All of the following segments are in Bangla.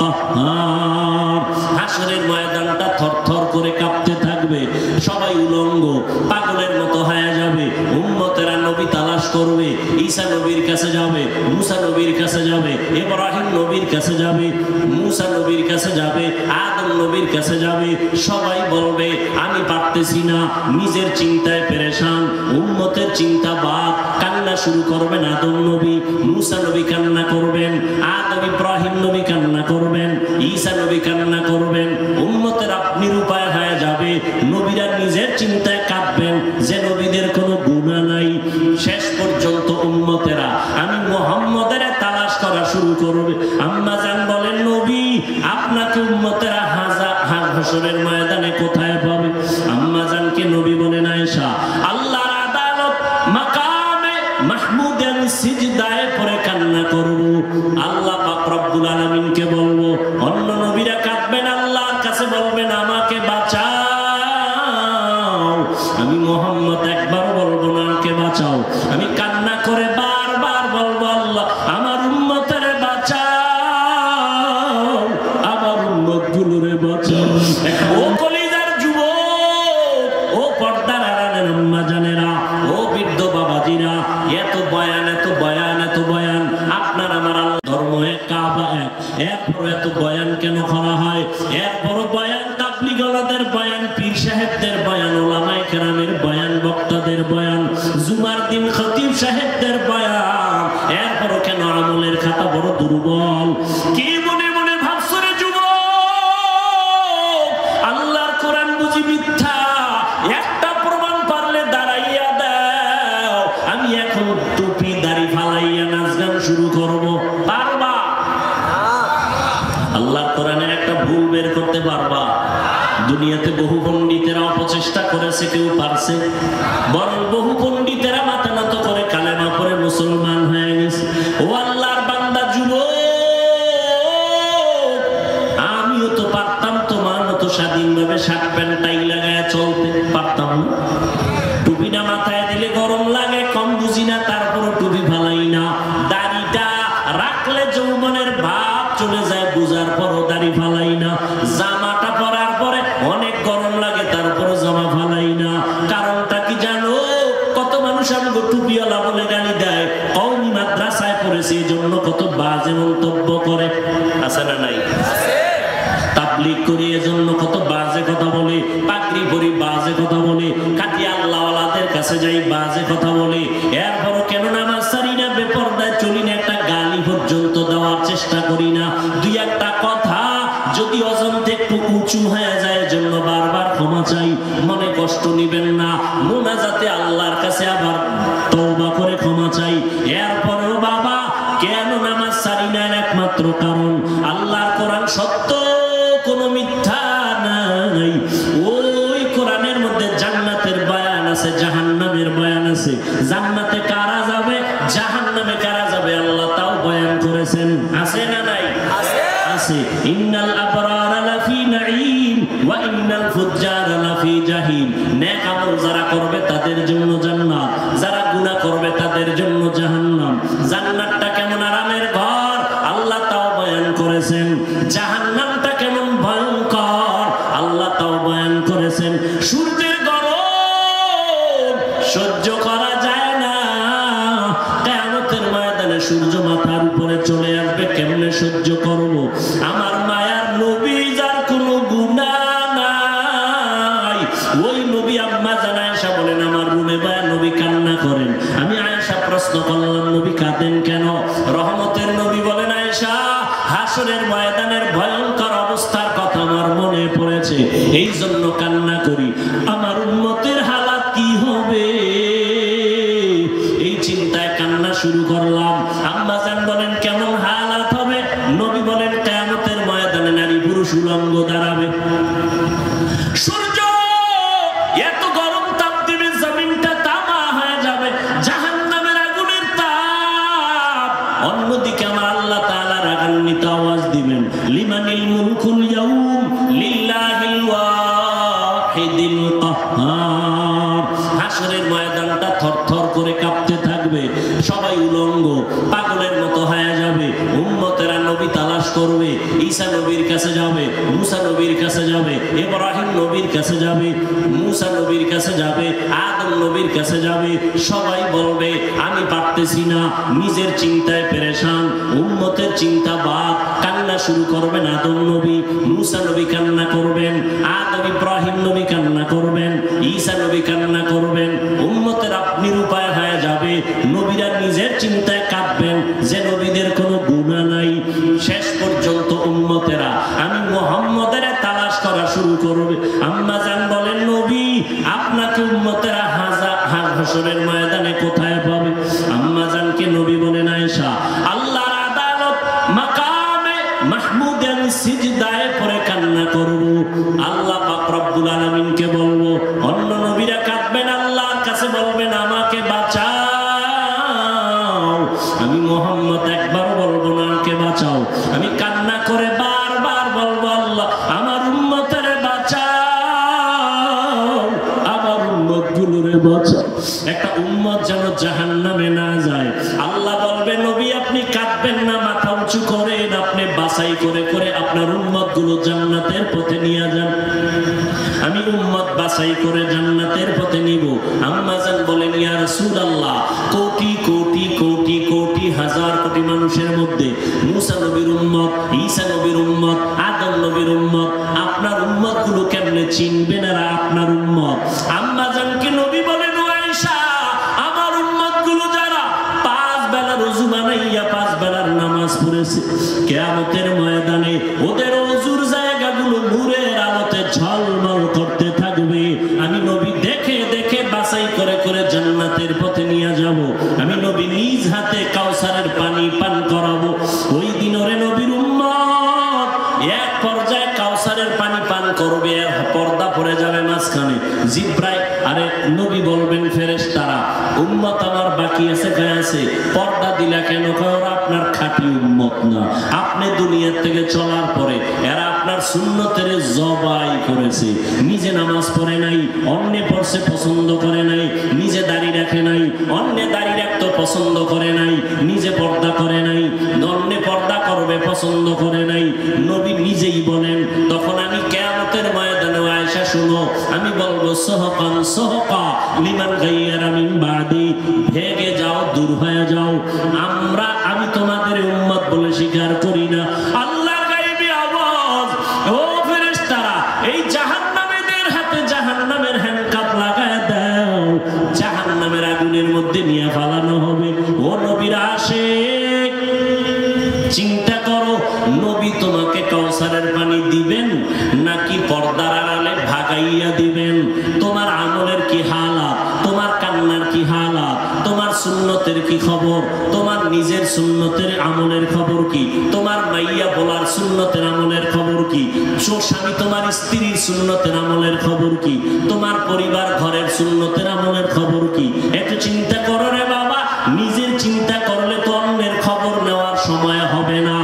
কাহ্হার। হাসরের ময়দানটা থরথর করে কাঁপতে থাকবে, সবাই উলঙ্গ পাগলের মতো হয়ে যাবে। উম্মতেরা নবী তালাশ করবে, ঈসা নবীর কাছে যাবে, মুসা নবীর কাছে যাবে, ইব্রাহিম নবীর কাছে যাবে, মুসা নবীর কাছে যাবে, আদম নবীর কাছে যাবে। সবাই বলবে আমি পারতেছি না, নিজের চিন্তায় পেরেশান, উম্মতের চিন্তা বাদ। কান্না শুরু করবেন আদম নবী, মুসা নবী কান্না করবেন, আদম ইব্রাহিম নবী কান্না করবেন, ঈসা নবী কান্না করবেন। উম্মতের আপনি উপায় হয়ে যাবে, নবীরা নিজের চিন্তায় কাঁদবেন যে নবীদের কোনো গুনাহ নাই। শেষ পর্যন্ত উম্মতেরা আমি মুহাম্মদের তালাশ করা শুরু করবে। আম্মা জান বলেন নবী আপনাকে উম্মতেরা হাসরের ময়দানে কোথায় পাবে? আম্মা জানকে নবী বলেন আয়েশা আল্লাহর আদালত মাকামে মাহমুদে আমি সিজদায় পড়ে কান্না করব, আল্লাহ পাক রব্বুল আলামিনকে বলবো। অন্য নবীরা কাঁদবেন, আল্লাহর কাছে বলবেন আমাকে বাঁচাও। আমি মুহাম্মদ একবার বলবো না আমাকে বাঁচাও, আমি কান্না করে বারবার বলবো আল্লাহ আমার উম্মতের বাঁচাও, আমার উম্মত গুলোরে বাঁচাও। ও কলিজার যুবক, ও পর্দার আড়ালের আম্মা জানেরা, ও বৃদ্ধ বাবাজিরা, এত বয়ান এত বয়ান এত বয়ান। আপনার আমার আল্লাহ ধর্ম এক, কাবা এক, এরপর এত বয়ান কেন করা হয়? এরপর বয়ান তাবলীগওয়ালাদের বয়ান, পীর সাহেবদের বয়ান, ওলামায়ে কেরামের বয়ান, বক্তাদের বয়ান, জুমার দিন খতিব সাহেবদের বয়ান। এরপর কেন আমলের খাতা বড় দুর্বল? কি মনে মনে ভাবছো রে যুবক? আল্লাহর কোরআন বুঝি মিথ্যা? একটা প্রমাণ পারলে দাঁড়াইয়া দাও, আমি এখন টুপি দাড়ি ফালাইয়া নাচ গান শুরু করব। পারবা? আল্লাহর কোরআনের একটা ভুল বের করতে পারবা? দুনিয়াতে বহু পণ্ডিতেরা অপচেষ্টা করেছে, কেউ পারছে? বরং বহু পণ্ডিতেরা মাথা নত করে কালেমা পড়ে মুসলমান হয়ে গেছে। ও আল্লাহর বান্দা যুবক, আমিও তো পারতাম তোমার মতো স্বাধীনভাবে শার্ট প্যান্ট টাই লাগায় চলতে, পারতাম না? টুপিটা মাথায় দিলে গরম লাগে, কম বুঝি না, তারপরও টুপি ফালাই না। দাড়িটা রাখলে যৌবনের ভাব চলে যায়, বুঝার পরও দাড়ি ফালাই না। জামাটা পরার পরে অনেক গরম লাগে, তারপরও জামা ফালাই না। কারণটা কি জানো? কত মানুষ আমাকে টুপিওয়ালা বলে গালি দেয়, কওমি মাদ্রাসায় পড়েছে এই জন্য কত বাজে মন্তব্য করে, আছে না নাই? তাবলীগ করি এজন্য কত বাজে কথা বলে, পাগড়ি পরি বাজে কথা বলে, খাঁটি আল্লাহওয়ালাদের কাছে যাই বাজে কথা বলে। এরপরও কেন নামাজ ছাড়ি না, বেপরদায় চলি না, একটা গালি পর্যন্ত দেওয়ার চেষ্টা করি না। দুই একটা কথা যদি অজান্তে একটু উঁচু হয়ে যায় জন্য বারবার ক্ষমা চাই, মনে কষ্ট নিবেন না। মুনাজাতে আল্লাহর কাছে আবার তওবা করে ক্ষমা চাই। এরপরেও বাবা কেন নামাজ ছাড়ি না, একমাত্র কারণ আল্লাহর কোরআন সত্য, কোনো মিথ্যা নাই। ওই কোরআনের মধ্যে জান্নাতের বয়ান আছে, জাহান্নামের বয়ান আছে। জান্নাতে কারা যাবে, জাহান্নামে কারা যাবে, আল্লাহ তাও বয়ান করেছেন, আছে না নাই? আছে। ইন্নাল আবরারা লাফি নাঈম ওয়া ইন্নাল ফুজ্জারা লাফি জাহিম। নেক আমল যারা করবে তাদের জন্য জান্নাত, যারা গুনাহ করবে তাদের জন্য জাহান্নাম। জান্নাতটা কেমন আরামের ঘর, আল্লাহ তাও বয়ান করেছেন। জাহান্নামটা কেমন ভয়ঙ্কর, আল্লাহ তাও বয়ান করেছেন। সূর্যের গরম সহ্য করা যায় না, কিয়ামতের ময়দানে সূর্য মাথার উপরে চলে আসবে, কেমনে সহ্য করব? আমার মায়ার নবী যার কোনো গুনাহ নাই, ওই নবী আম্মা জান আয়েশা বলেন আমার রুমে বায়া নবী কান্না করেন। আমি আয়েশা প্রশ্ন করলাম নবী কাঁদেন কেন? রহমতের নবী বলেন আয়েশা হাসরের ময়দানের ভয়ঙ্কর অবস্থার কথা আমার মনে পড়েছে, এই জন্য কান্না করি। আমার উম্মতের হালাত কি হবে এই চিন্তায় কান্না শুরু করলাম। আম্মা জান বলেন কেমন হালাত হবে? নবী বলেন কিয়ামতের ময়দানে নারী পুরুষ উলঙ্গ দাঁড়াবে। সূর্য এত গরম তাপ দিবে, জমিনটা তামা হয়ে যাবে, জাহান্নামের আগুনের তাপ। অন্যদিকে আমার আল্লাহ তাআলা রাগান্বিত আওয়াজ দিবেন, লিমানিল মুলকুল ইয়াউম লিল্লাহিল ওয়াহিদিল কাহ্হার। হাসরের ময়দানটা থরথর করে কাঁপতে থাকবে, সবাই উলঙ্গ পাগলের মতো হয়ে যাবে। উম্মতেরা নবী তালাশ করবে, ঈসা নবীর কাছে যাবে, মুসা নবীর কাছে যাবে, ইব্রাহিম নবীর কাছে যাবে, মুসা নবীর কাছে যাবে, আদম নবীর কাছে যাবে। সবাই বলবে আমি পারতেছি না, নিজের চিন্তায় পেরেশান, উম্মতের চিন্তা বাদ। কান্না শুরু করবেন আদম নবী, মুসা নবী কান্না করবেন, আদম ইব্রাহিম নবী কান্না করবেন, ঈসা নবী কান্না করবেন। উম্মতের আপনি রূপায় হয়ে যাবে, নবীরা নিজের চিন্তায় কাঁদবেন যে নবীদের কোনো গুনাহ নাই। শেষ পর্যন্ত উম্মতেরা আমি মুহাম্মদের তালাশ করা শুরু করবে। আম্মা জান বলেন নবী আপনাকে উম্মতেরা হাসরের ময়দানে কোথায় পাবে? আম্মা জানকে নবী বলেন আয়েশা আল্লাহর আদালত মাকামে মাহমুদে আমি সিজদায় পড়ে কান্না করব, আল্লাহ পাক রব্বুল আলামিনকে বলবো। অন্য নবীরা কাঁদবেন, আল্লাহর কাছে বলবেন আমাকে বাঁচাও। আমি মুহাম্মদ একবার বলবো না আমাকে বাঁচাও, আমি কান্না করে বারবার বলবো আল্লাহ আমার উম্মতের বাঁচাও, আমার উম্মত গুলোরে বাঁচাও। একটা উম্মত যেন জাহান্নামে না যায়। আল্লাহ বলবে নবী আপনি কাঁদবেন না, মাথা উঁচু করেন, আপনি বাছাই করে করে আপনার উম্মত গুলো জান্নাতের পথে নিয়ে যান। আমি উম্মত বাছাই করে জান্নাতের পথে নিব। আম্মা জান বলেন ইয়া রাসূলুল্লাহ কোটি কোটি কোটি কোটি হাজার কোটি মানুষের মধ্যে মুসা নবীর উম্মত, ঈসা নবীর উম্মত, আদম নবীর উম্মত, আপনার উম্মত গুলো কেমনে চিনবেন আর আপনার উম্মত? আম্মা জানকে নবী বলেন আয়েশা আমার উম্মত গুলো যারা 5 বেলা ওযু বানাইয়া 5 বেলার নামাজ পড়েছে, কিয়ামতের ময়দানে ওদের ওযুর জায়গাগুলো নূরের আলোতে ঝলমল করতে থাকবে। আমি নবী দেখে দেখে বাছাই করে করে জান্নাতের পথে নিয়ে যাব। আমি নবী নিজ হাতে কাউসারের পানি পান করাবো। ওই দিন ওরে নবীর উম্মত এক পর্যায়ে কাউসারের পানি পান করবে, পর্দা পড়ে যাবে মাঝখানে। জিব্রাইল আরে নবী বলবেন ফেরেশতারা উম্মত আমার বাকি আছে, কয় আছে, পর্দা দিলা কেন? কয় ওরা আপনার খাঁটি উম্মত না, আপনি দুনিয়ার থেকে চলার পরে এরা আপনার সুন্নতের জবাই করেছে। নিজে নামাজ পড়ে নাই, অন্যে পড়ছে পছন্দ করে নাই, নিজে দাড়ি রাখে নাই, অন্যে দাড়ি রাখতে পছন্দ করে নাই, নিজে পর্দা করে নাই, অন্যে পর্দা করবে পছন্দ করে নাই। নবী নিজেই বলেন তখন আমি কিয়ামতের ময়দানে আয়েশা শুনো আমি বলবো সহকান সহকা লিমান গায়্যারা মিন বাদি, ভেগে যাও, দূর হয়ে যাও, আমি তোমাদের উম্মত বলে স্বীকার করি না। আল্লাহর গায়বী আওয়াজ ও ফেরেশতারা এই জাহান্নামীদের হাতে জাহান্নামের হ্যান্ডকাপ লাগায় দাও, জাহান্নামের আগুনের মধ্যে নিয়ে ফালানো হবে। ও নবীর আশিক চিন্তা করো নবী তোমাকে কাউসারের পানি দিবেন নাকি পর্দার আড়ালে ভাগাইয়া দিবেন? তোমার আমলের কি হালাত, তোমার কান্নার কি হালাত, তোমার সুন্নতের কি খবর, তোমার নিজের সুন্নতের আমলের খবর কি, তোমার মাইয়া বলার সুন্নতের আমলের খবর কি, স্বামী তোমার স্ত্রীর সুন্নতের আমলের খবর কি, তোমার পরিবার ঘরের সুন্নতের আমলের খবর কি? একটু চিন্তা করো রে বাবা। নিজের চিন্তা করলে তো অন্যের খবর নেওয়ার সময় হবে না,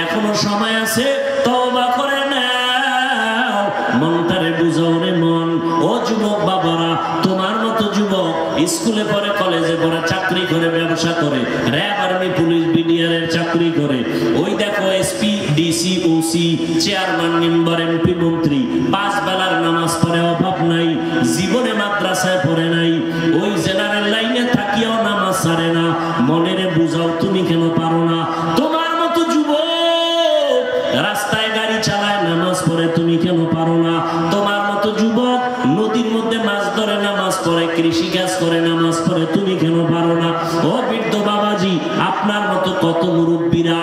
এখনো সময় আছে, তওবা করে নাও, মনটারে বুঝাও রে মন। ও যুবক বাবারা তোমার মতো যুবক স্কুলে পড়ে, কলেজে পড়ে, চাকরি করে, ব্যবসা করে, র‍্যাব আর্মি পুলিশ বিডিআরের চাকরি করে, ওই দেখো SP DC OC chairman member MP মন্ত্রী 5 বেলার নামাজ পড়ে অভাব নাই, জীবনে মাদ্রাসায় পড়ে নাই, ওই জেনারেল লাইনে থাকিও নামাজ ছাড়ে না। মনেরে বুঝাও তুমি কেন পারো না? তোমার মতো যুবক রাস্তায় গাড়ি চালায় নামাজ পড়ে, তুমি কেন পারো না? তোমার মতো যুবক নদীর মধ্যে মাছ ধরে নামাজ পড়ে, কৃষি কাজ করে নামাজ পড়ে, তুমি কেন পারো না? ও বৃদ্ধ বাবাজি আপনার মতো কত মুরব্বীরা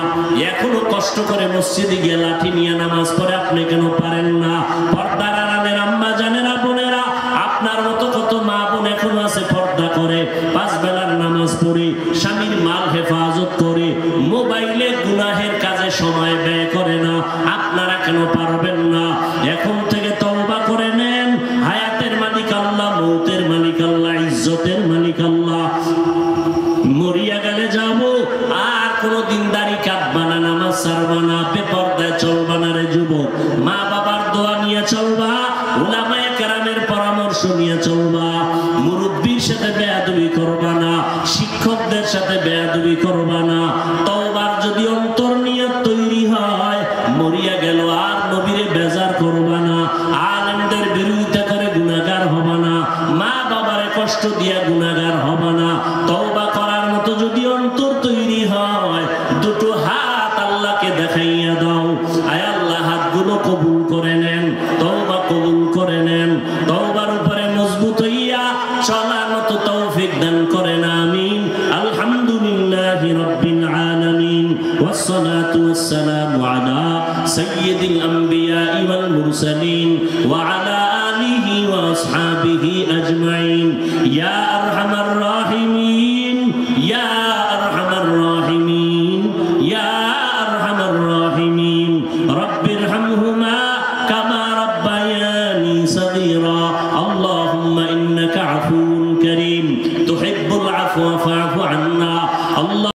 এখনো কষ্ট করে মসজিদে গিয়ে লাঠি নিয়ে নামাজ পড়ে, আপনি কেন পারেন না? পর্দার আড়ালের আম্মা জানেরা বোনেরা আপনার মতো কত মা বোন এখনো আছে পর্দা করে, 5 বেলার নামাজ পড়ে, স্বামীর মাল হেফাজত করে, মোবাইলে গুনাহের কাজে সময় ব্যয় করে না, আপনারা কেন পারবেন না? এখন থেকে তওবা করে নেন। হায়াতের মালিক আল্লাহ, মৌতের মালিক আল্লাহ, ইজ্জতের মালিক আল্লাহ। মরিয়া গেলে যাব আর কোনদিন দাড়ি কাটবা না, নামাজ ছাড়বা না, বেপরদায় চলবা না রে যুবক। মা বাবার দোয়া নিয়ে চলবা, উলামায়ে কেরামের পরামর্শ নিয়ে চলবা, মুরব্বির সাথে বেয়াদবি করবা না, শিক্ষকদের সাথে বেয়াদবি করবা না। তওবার যদি অন্তর নিয়ে তৈরি হয় গুলো কবুল করে নেন, তওবা কবুল করে নেন, তওবার উপরে মজবুত হইয়া চলার মতো তৌফিক দান করেন, আমিন। আলহামদুলিল্লাহি রাব্বিল আলামিন, ওয়াসসালাতু ওয়াসসালামু আলা সাইয়্যিদিল আমবিয়া ওয়াল মুরসালিন ওয়া আলা আলিহি ওয়া আসহাবিহি আজমাইন। ইয়া আরহামার রাহিমিন, ইয়া আরহামার রাহিমিন, ইয়া আরহামার রাহিমিন। রব্বিরহামহুমা কামা রাব্বায়ানি সগীরা।